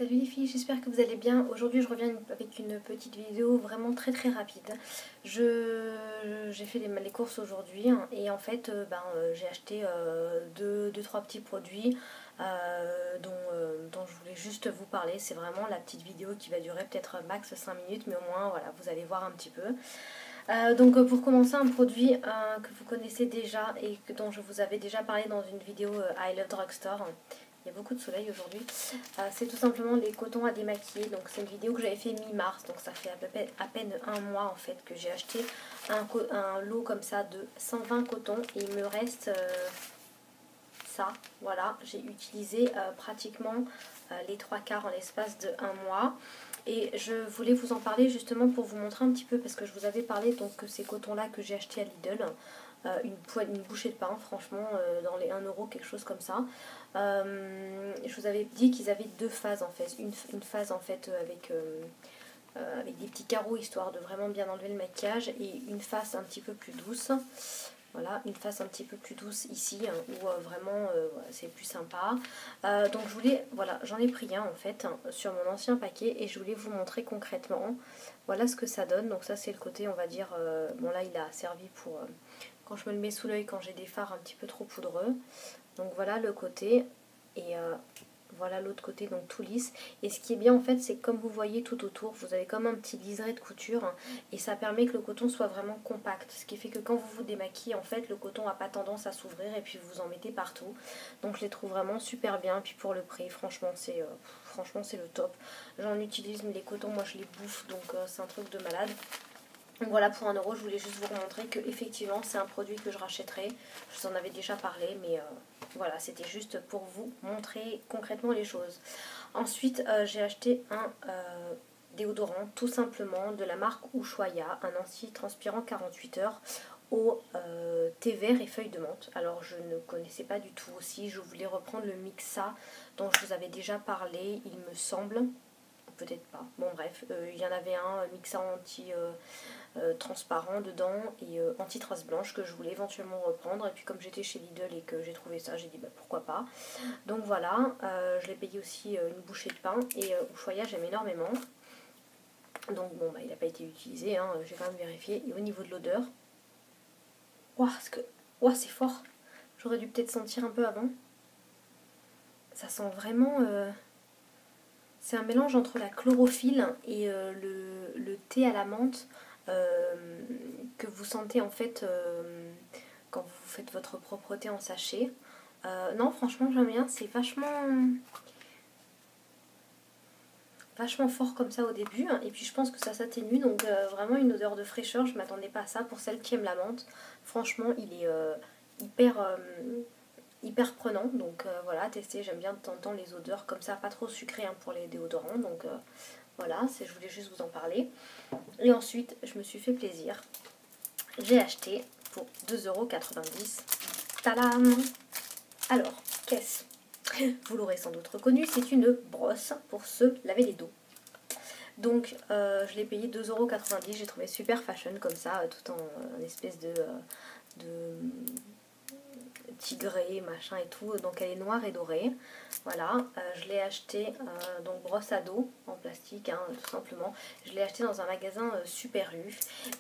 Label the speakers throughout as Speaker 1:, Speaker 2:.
Speaker 1: Salut les filles, j'espère que vous allez bien. Aujourd'hui je reviens avec une petite vidéo vraiment très rapide. J'ai fait les courses aujourd'hui et en fait j'ai acheté deux, trois petits produits dont je voulais juste vous parler. C'est vraiment la petite vidéo qui va durer peut-être max 5 minutes, mais au moins voilà, vous allez voir un petit peu. Pour commencer, un produit que vous connaissez déjà et dont je vous avais déjà parlé dans une vidéo I Love Drugstore. Il y a beaucoup de soleil aujourd'hui. C'est tout simplement les cotons à démaquiller. Donc c'est une vidéo que j'avais fait mi-mars. Donc ça fait à peine un mois en fait que j'ai acheté un lot comme ça de 120 cotons. Et il me reste ça. Voilà, j'ai utilisé pratiquement les trois quarts en l'espace de un mois. Et je voulais vous en parler justement pour vous montrer un petit peu, parce que je vous avais parlé donc que ces cotons là que j'ai acheté à Lidl, une bouchée de pain franchement dans les 1 euro, quelque chose comme ça. Je vous avais dit qu'ils avaient deux phases en fait, une phase en fait avec des petits carreaux histoire de vraiment bien enlever le maquillage, et une face un petit peu plus douce. Voilà, une face un petit peu plus douce ici, où vraiment voilà, c'est plus sympa. Donc je voulais, voilà, j'en ai pris un en fait sur mon ancien paquet et je voulais vous montrer concrètement. Voilà ce que ça donne. Donc ça c'est le côté, on va dire, bon là il a servi pour quand je me le mets sous l'œil quand j'ai des fards un petit peu trop poudreux. Donc voilà le côté, et voilà l'autre côté, donc tout lisse. Et ce qui est bien en fait, c'est que comme vous voyez tout autour, vous avez comme un petit liseré de couture, et ça permet que le coton soit vraiment compact. Ce qui fait que quand vous vous démaquillez, en fait, le coton n'a pas tendance à s'ouvrir et puis vous en mettez partout. Donc je les trouve vraiment super bien. Et puis pour le prix, franchement c'est le top. J'en utilise, mais les cotons, moi je les bouffe, donc c'est un truc de malade. Donc voilà, pour 1 euro, je voulais juste vous montrer que effectivement c'est un produit que je rachèterai. Je vous en avais déjà parlé, mais voilà, c'était juste pour vous montrer concrètement les choses. Ensuite, j'ai acheté un déodorant, tout simplement, de la marque Ushuaïa, un anti-transpirant 48 heures au thé vert et feuilles de menthe. Alors je ne connaissais pas du tout aussi, je voulais reprendre le Mixa dont je vous avais déjà parlé, il me semble. Peut-être pas. Bon bref, il y en avait un Mixa anti transparent dedans et anti-trace blanche que je voulais éventuellement reprendre. Et puis comme j'étais chez Lidl et que j'ai trouvé ça, j'ai dit bah pourquoi pas. Donc voilà, je l'ai payé aussi une bouchée de pain, et Ushuaïa j'aime énormément. Donc bon bah il n'a pas été utilisé, hein, j'ai quand même vérifié. Et au niveau de l'odeur, waouh, c'est fort. J'aurais dû peut-être sentir un peu avant. Ça sent vraiment... c'est un mélange entre la chlorophylle et le thé à la menthe que vous sentez en fait quand vous faites votre propre thé en sachet. Non, franchement j'aime bien, c'est vachement fort comme ça au début, et puis je pense que ça s'atténue, donc vraiment une odeur de fraîcheur. Je m'attendais pas à ça. Pour celle qui aime la menthe, franchement il est hyper prenant, donc voilà, tester. J'aime bien de temps en temps les odeurs comme ça, pas trop sucrées hein, pour les déodorants, donc voilà, je voulais juste vous en parler. Et ensuite je me suis fait plaisir, j'ai acheté pour 2,90 €. Tadam! Alors, qu'est-ce? Vous l'aurez sans doute reconnu, c'est une brosse pour se laver les dos. Donc je l'ai payé 2,90 €, j'ai trouvé super fashion comme ça, tout en espèce de tigré, machin et tout. Donc elle est noire et dorée. Voilà, je l'ai acheté, donc brosse à dos en plastique, hein, tout simplement. Je l'ai acheté dans un magasin Super U.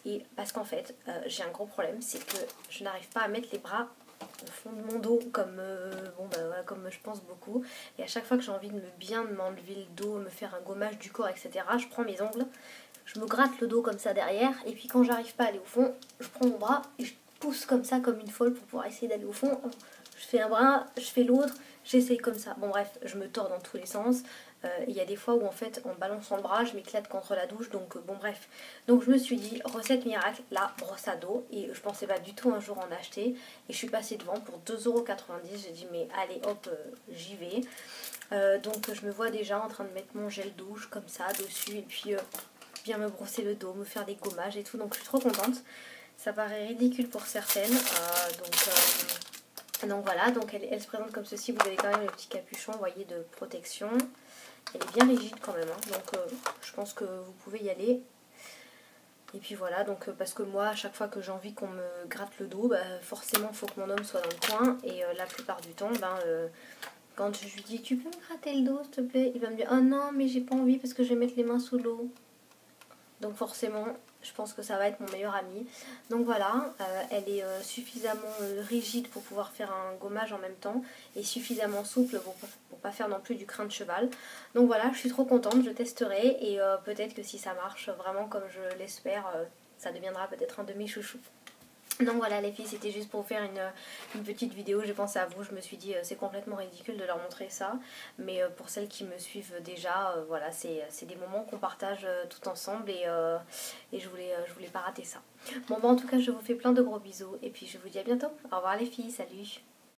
Speaker 1: Et parce qu'en fait, j'ai un gros problème, c'est que je n'arrive pas à mettre les bras au fond de mon dos comme voilà, comme je pense beaucoup. Et à chaque fois que j'ai envie de bien m'enlever le dos, me faire un gommage du corps, etc., je prends mes ongles, je me gratte le dos comme ça derrière, et puis quand j'arrive pas à aller au fond, je prends mon bras et je pousse comme ça comme une folle pour pouvoir essayer d'aller au fond. Je fais un bras, je fais l'autre, j'essaye comme ça. Bon bref, je me tords dans tous les sens. Il y a des fois où en fait en balançant le bras je m'éclate contre la douche, donc bon bref. Donc je me suis dit recette miracle, la brosse à dos, et je pensais pas du tout un jour en acheter, et je suis passée devant pour 2,90 €. J'ai dit mais allez hop, j'y vais. Donc je me vois déjà en train de mettre mon gel douche comme ça dessus, et puis bien me brosser le dos, me faire des gommages et tout, donc je suis trop contente. Ça paraît ridicule pour certaines, donc voilà, donc elle se présente comme ceci. Vous avez quand même le petit capuchon, vous voyez, de protection. Elle est bien rigide quand même, hein, donc je pense que vous pouvez y aller. Et puis voilà, donc parce que moi, à chaque fois que j'ai envie qu'on me gratte le dos, bah, forcément il faut que mon homme soit dans le coin, et la plupart du temps, Quand je lui dis tu peux me gratter le dos s'il te plaît, il va me dire oh non mais j'ai pas envie parce que je vais mettre les mains sous l'eau. Donc forcément je pense que ça va être mon meilleur ami. Donc voilà, elle est suffisamment rigide pour pouvoir faire un gommage en même temps et suffisamment souple pour pas faire non plus du crin de cheval. Donc voilà, je suis trop contente, je testerai et peut-être que si ça marche vraiment comme je l'espère, ça deviendra peut-être un demi-chouchou. Donc voilà les filles, c'était juste pour faire une petite vidéo, j'ai pensé à vous, je me suis dit c'est complètement ridicule de leur montrer ça, mais pour celles qui me suivent déjà, voilà, c'est des moments qu'on partage tout ensemble et je voulais pas rater ça. Bon bah en tout cas je vous fais plein de gros bisous et puis je vous dis à bientôt, au revoir les filles, salut.